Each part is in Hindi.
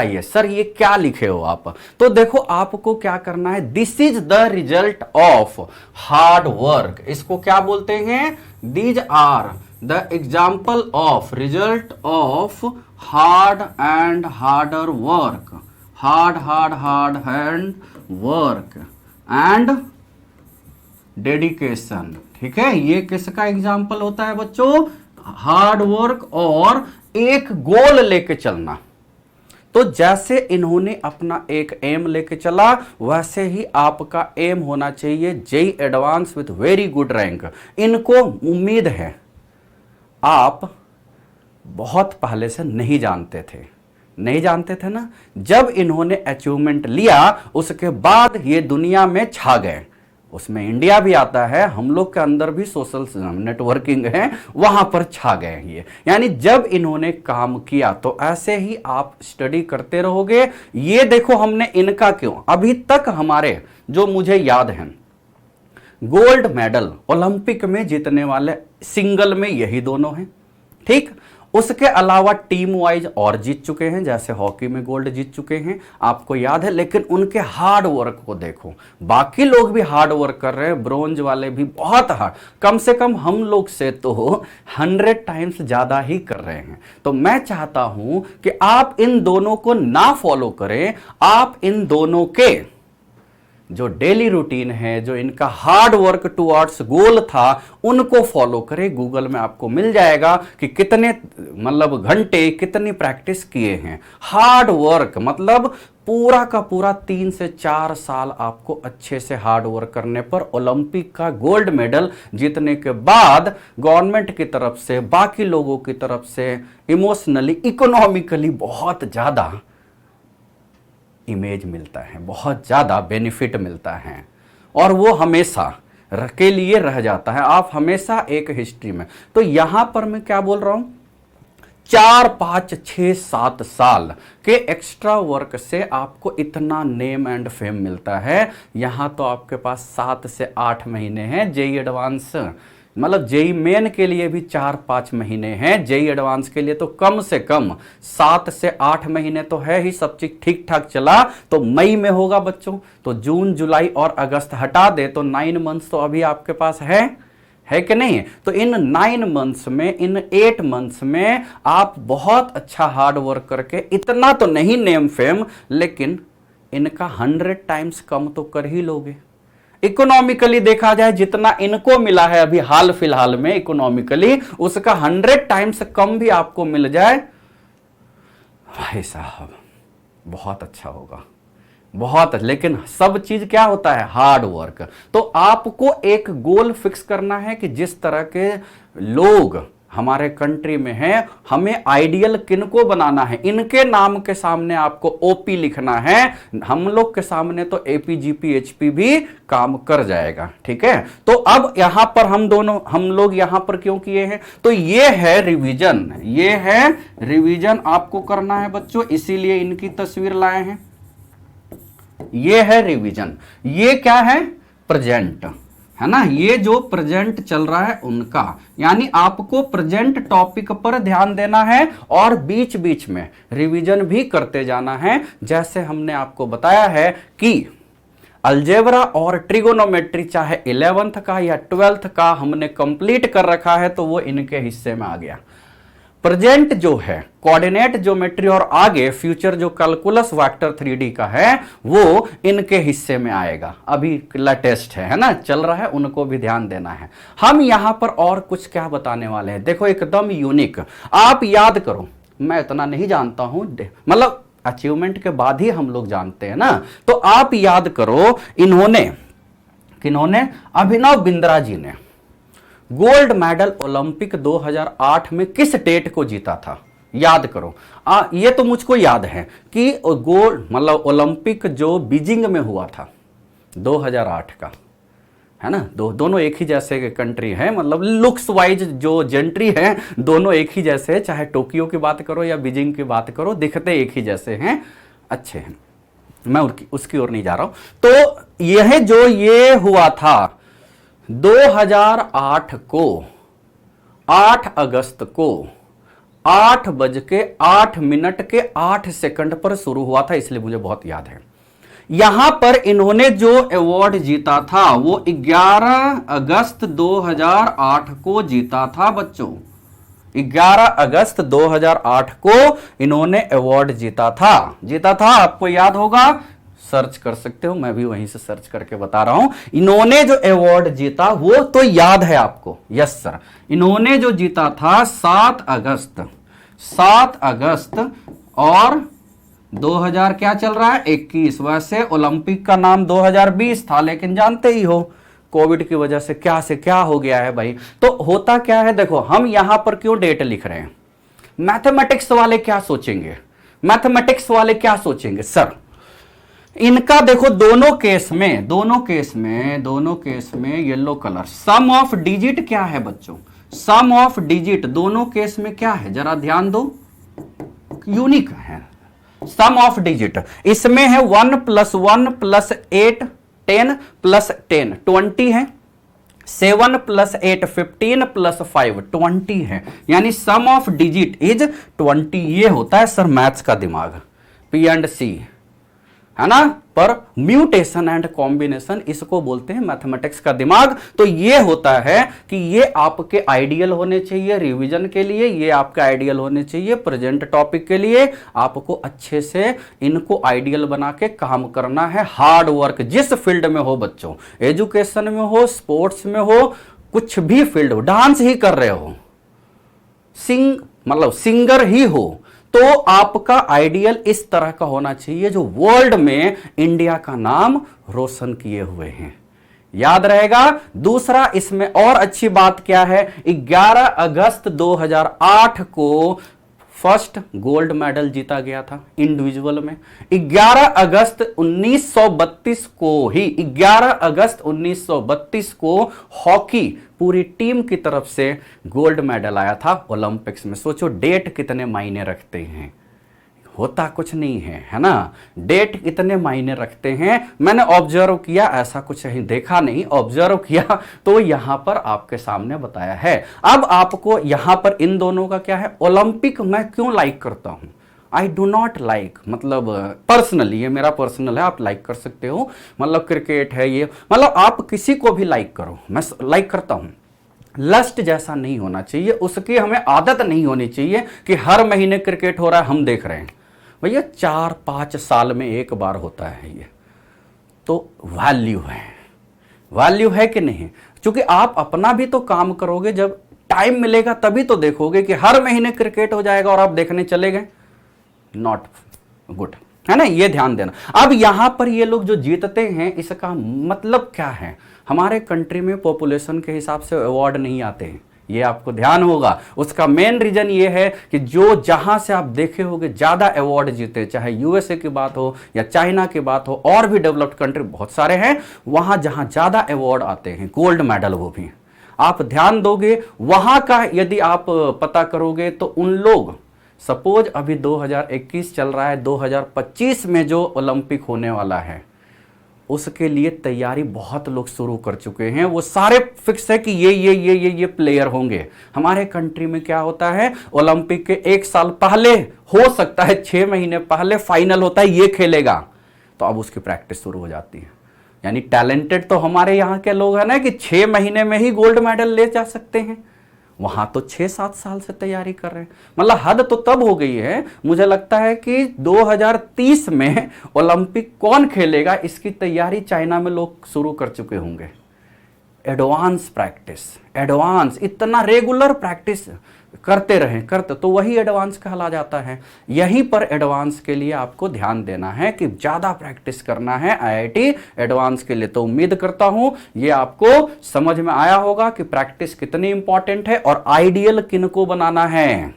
आइए सर ये क्या लिखे हो आप, तो देखो आपको क्या करना है, this is the result of hard work, इसको क्या बोलते हैं, these are the example of result of hard and harder work, hard and work and dedication. ठीक है, ये किसका एग्जाम्पल होता है बच्चों, हार्ड वर्क और एक गोल लेके चलना। तो जैसे इन्होंने अपना एक एम लेके चला, वैसे ही आपका एम होना चाहिए JEE advance with very good rank. इनको उम्मीद है आप बहुत पहले से नहीं जानते थे ना, जब इन्होंने अचीवमेंट लिया उसके बाद ये दुनिया में छा गए, उसमें इंडिया भी आता है, हम लोग के अंदर भी सोशल नेटवर्किंग है, वहां पर छा गए ये। यानी जब इन्होंने काम किया तो ऐसे ही आप स्टडी करते रहोगे। ये देखो हमने इनका क्यों, अभी तक हमारे जो मुझे याद है गोल्ड मेडल ओलंपिक में जीतने वाले सिंगल में यही दोनों हैं। ठीक, उसके अलावा टीम वाइज और जीत चुके हैं, जैसे हॉकी में गोल्ड जीत चुके हैं, आपको याद है। लेकिन उनके हार्ड वर्क को देखो, बाकी लोग भी हार्ड वर्क कर रहे हैं, ब्रोंज वाले भी बहुत हार्ड, कम से कम हम लोग से तो 100 टाइम्स ज्यादा ही कर रहे हैं। तो मैं चाहता हूं कि आप इन दोनों को ना फॉलो करें, आप इन दोनों के जो डेली रूटीन है, जो इनका हार्ड वर्क टुवर्ड्स गोल था, उनको फॉलो करें। गूगल में आपको मिल जाएगा कि कितने मतलब घंटे कितनी प्रैक्टिस किए हैं। हार्ड वर्क मतलब पूरा का पूरा 3 से 4 साल आपको अच्छे से हार्ड वर्क करने पर ओलंपिक का गोल्ड मेडल जीतने के बाद गवर्नमेंट की तरफ से, बाकी लोगों की तरफ से इमोशनली, इकोनॉमिकली बहुत ज्यादा इमेज मिलता है, बहुत ज्यादा बेनिफिट मिलता है, और वो हमेशा के लिए रह जाता है। आप हमेशा एक हिस्ट्री में, तो यहां पर मैं क्या बोल रहा हूं, 4, 5, 6, 7 साल के एक्स्ट्रा वर्क से आपको इतना नेम एंड फेम मिलता है। यहां तो आपके पास 7 से 8 महीने हैं। जेई एडवांस मतलब जेई मेन के लिए भी 4-5 महीने हैं, जेई एडवांस के लिए तो कम से कम 7 से 8 महीने तो है ही। सब चीज ठीक ठाक चला तो मई में होगा बच्चों, तो जून, जुलाई और अगस्त हटा दे तो 9 मंथ्स तो अभी आपके पास है कि नहीं। तो इन 9 मंथ्स में, इन 8 मंथ्स में आप बहुत अच्छा हार्ड वर्क करके, इतना तो नहीं नेम फेम, लेकिन इनका 100 टाइम्स कम तो कर ही लोगे। इकोनॉमिकली देखा जाए जितना इनको मिला है अभी हाल फिलहाल में इकोनॉमिकली, उसका 100 टाइम्स कम भी आपको मिल जाए, भाई साहब बहुत अच्छा होगा, बहुत। लेकिन सब चीज क्या होता है, हार्ड वर्क। तो आपको एक गोल फिक्स करना है कि जिस तरह के लोग हमारे कंट्री में हैं, हमें आइडियल किनको बनाना है। इनके नाम के सामने आपको ओपी लिखना है, हम लोग के सामने तो एपीजीपी एचपी भी काम कर जाएगा। ठीक है, तो अब यहां पर हम लोग यहां पर क्यों किए हैं, तो ये है रिवीजन, ये है रिवीजन आपको करना है बच्चों, इसीलिए इनकी तस्वीर लाए हैं। ये है रिवीजन, ये क्या है, प्रेजेंट है ना, ये जो प्रेजेंट चल रहा है उनका, यानी आपको प्रेजेंट टॉपिक पर ध्यान देना है और बीच बीच में रिवीजन भी करते जाना है। जैसे हमने आपको बताया है कि अलजेब्रा और ट्रिगोनोमेट्री चाहे 11th का या 12th का हमने कंप्लीट कर रखा है, तो वो इनके हिस्से में आ गया। प्रेजेंट जो है कोऑर्डिनेट ज्योमेट्री और आगे फ्यूचर जो कैलकुलस वेक्टर 3D का है, वो इनके हिस्से में आएगा। अभी लेटेस्ट है ना, चल रहा है, उनको भी ध्यान देना है। हम यहां पर और कुछ क्या बताने वाले हैं, देखो एकदम यूनिक। आप याद करो, मैं इतना नहीं जानता हूं, मतलब अचीवमेंट के बाद ही हम लोग जानते हैं ना। तो आप याद करो, इन्होंने किन्होंने, अभिनव बिंद्रा जी ने गोल्ड मेडल ओलंपिक 2008 में किस डेट को जीता था, याद करो। ये तो मुझको याद है कि गोल्ड मतलब ओलंपिक जो बीजिंग में हुआ था 2008 का, है ना। दोनों एक ही जैसे कंट्री है, मतलब लुक्स वाइज जो जेंट्री है दोनों एक ही जैसे है, चाहे टोक्यो की बात करो या बीजिंग की बात करो, दिखते एक ही जैसे हैं, अच्छे हैं। मैं उसकी ओर नहीं जा रहा हूं। तो यह जो ये हुआ था 2008 को, 8 अगस्त को 8:08 के 8 सेकंड पर शुरू हुआ था, इसलिए मुझे बहुत याद है। यहां पर इन्होंने जो अवार्ड जीता था वो 11 अगस्त 2008 को जीता था बच्चों। 11 अगस्त 2008 को इन्होंने अवार्ड जीता था। आपको याद होगा, सर्च कर सकते हो, मैं भी वहीं से सर्च करके बता रहा हूं। इन्होंने जो अवार्ड जीता वो तो याद है आपको। यस सर, इन्होंने जो जीता था 7 अगस्त और 2000 क्या चल रहा है 21। वैसे ओलंपिक का नाम 2020 था, लेकिन जानते ही हो कोविड की वजह से क्या हो गया है भाई। तो होता क्या है, देखो हम यहां पर क्यों डेट लिख रहे हैं, मैथमेटिक्स वाले क्या सोचेंगे सर, इनका देखो दोनों केस में yellow colour, sum of digit क्या है बच्चों, सम ऑफ डिजिट दोनों केस में क्या है, जरा ध्यान दो, यूनिक है। सम ऑफ डिजिट इसमें है 1 + 1 + 8 10 + 10 20 है, 7 + 8 15 + 5 20 है, यानी सम ऑफ डिजिट इज 20। ये होता है सर मैथ्स का दिमाग, P एंड C, है ना। पर म्यूटेशन एंड कॉम्बिनेशन इसको बोलते हैं मैथमेटिक्स का दिमाग। तो ये होता है कि ये आपके आइडियल होने चाहिए रिवीजन के लिए, ये आपका आइडियल होने चाहिए प्रेजेंट टॉपिक के लिए। आपको अच्छे से इनको आइडियल बना के काम करना है, हार्ड वर्क जिस फील्ड में हो बच्चों, एजुकेशन में हो, स्पोर्ट्स में हो, कुछ भी फील्ड हो, डांस ही कर रहे हो, सिंगर ही हो, तो आपका आइडियल इस तरह का होना चाहिए जो वर्ल्ड में इंडिया का नाम रोशन किए हुए हैं। याद रहेगा। दूसरा इसमें और अच्छी बात क्या है, 11 अगस्त 2008 को फर्स्ट गोल्ड मेडल जीता गया था इंडिविजुअल में। 11 अगस्त 1932 को ही, 11 अगस्त 1932 को हॉकी पूरी टीम की तरफ से गोल्ड मेडल आया था ओलंपिक्स में। सोचो डेट कितने मायने रखते हैं, होता कुछ नहीं है ना, डेट कितने मायने रखते हैं। मैंने ऑब्जर्व किया, ऐसा कुछ नहीं देखा नहीं, ऑब्जर्व किया तो यहां पर आपके सामने बताया है। अब आपको यहां पर इन दोनों का क्या है, ओलंपिक मैं क्यों लाइक करता हूं, आई डू नॉट लाइक, मतलब पर्सनली, ये मेरा पर्सनल है, आप लाइक कर सकते हो, मतलब क्रिकेट है ये, मतलब आप किसी को भी लाइक करो, मैं लाइक करता हूं। लस्ट जैसा नहीं होना चाहिए, उसकी हमें आदत नहीं होनी चाहिए कि हर महीने क्रिकेट हो रहा है हम देख रहे हैं। भैया 4-5 साल में एक बार होता है ये, तो वैल्यू है कि नहीं। क्योंकि आप अपना भी तो काम करोगे, जब टाइम मिलेगा तभी तो देखोगे कि हर महीने क्रिकेट हो जाएगा और आप देखने चले गए, नॉट गुड, है ना, ये ध्यान देना। अब यहां पर ये लोग जो जीतते हैं इसका मतलब क्या है, हमारे कंट्री में पॉपुलेशन के हिसाब से अवार्ड नहीं आते हैं, ये आपको ध्यान होगा। उसका मेन रीजन ये है कि जो जहां से आप देखे होंगे ज्यादा अवार्ड जीते, चाहे यूएसए की बात हो या चाइना की बात हो, और भी डेवलप्ड कंट्री बहुत सारे हैं, वहां जहां ज्यादा अवार्ड आते हैं गोल्ड मेडल, वो भी आप ध्यान दोगे वहां का यदि आप पता करोगे तो उन लोग, सपोज अभी 2021 चल रहा है, 2025 में जो ओलंपिक होने वाला है उसके लिए तैयारी बहुत लोग शुरू कर चुके हैं, वो सारे फिक्स है कि ये प्लेयर होंगे। हमारे कंट्री में क्या होता है, ओलंपिक के 1 साल पहले, हो सकता है 6 महीने पहले फाइनल होता है, ये खेलेगा, तो अब उसकी प्रैक्टिस शुरू हो जाती है। यानी टैलेंटेड तो हमारे यहाँ के लोग हैं ना कि 6 महीने में ही गोल्ड मेडल ले जा सकते हैं, वहां तो 6-7 साल से तैयारी कर रहे हैं। मतलब हद तो तब हो गई है, मुझे लगता है कि 2030 में ओलंपिक कौन खेलेगा इसकी तैयारी चाइना में लोग शुरू कर चुके होंगे। एडवांस प्रैक्टिस, एडवांस, इतना रेगुलर प्रैक्टिस करते रहें, तो वही एडवांस कहला जाता है। यहीं पर एडवांस के लिए आपको ध्यान देना है कि ज़्यादा प्रैक्टिस करना है आईआईटी एडवांस के लिए। तो उम्मीद करता हूं ये आपको समझ में आया होगा कि प्रैक्टिस कितनी इंपॉर्टेंट है और आइडियल किनको बनाना है,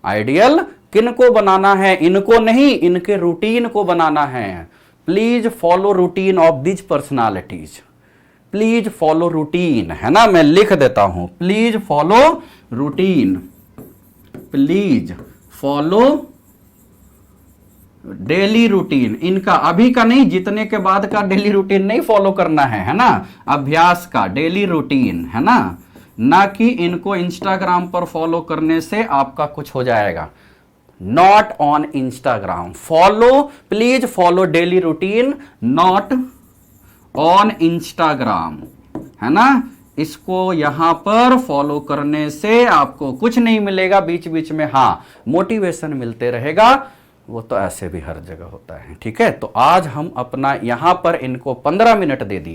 आइडियल किनको बनाना है, इनको नहीं, इनके रूटीन को बनाना है। Please follow routine of this personalities, please follow routine, है ना, मैं लिख देता हूं, please follow routine, please follow daily routine. इनका अभी का नहीं, जितने के बाद का डेली रूटीन नहीं फॉलो करना है ना, अभ्यास का डेली रूटीन, है ना, ना कि इनको इंस्टाग्राम पर फॉलो करने से आपका कुछ हो जाएगा। Not on Instagram, follow, please follow daily routine, not on Instagram, है ना। इसको यहां पर फॉलो करने से आपको कुछ नहीं मिलेगा, बीच बीच में हाँ मोटिवेशन मिलते रहेगा, वो तो ऐसे भी हर जगह होता है। ठीक है, तो आज हम अपना यहां पर इनको 15 मिनट दे दिए।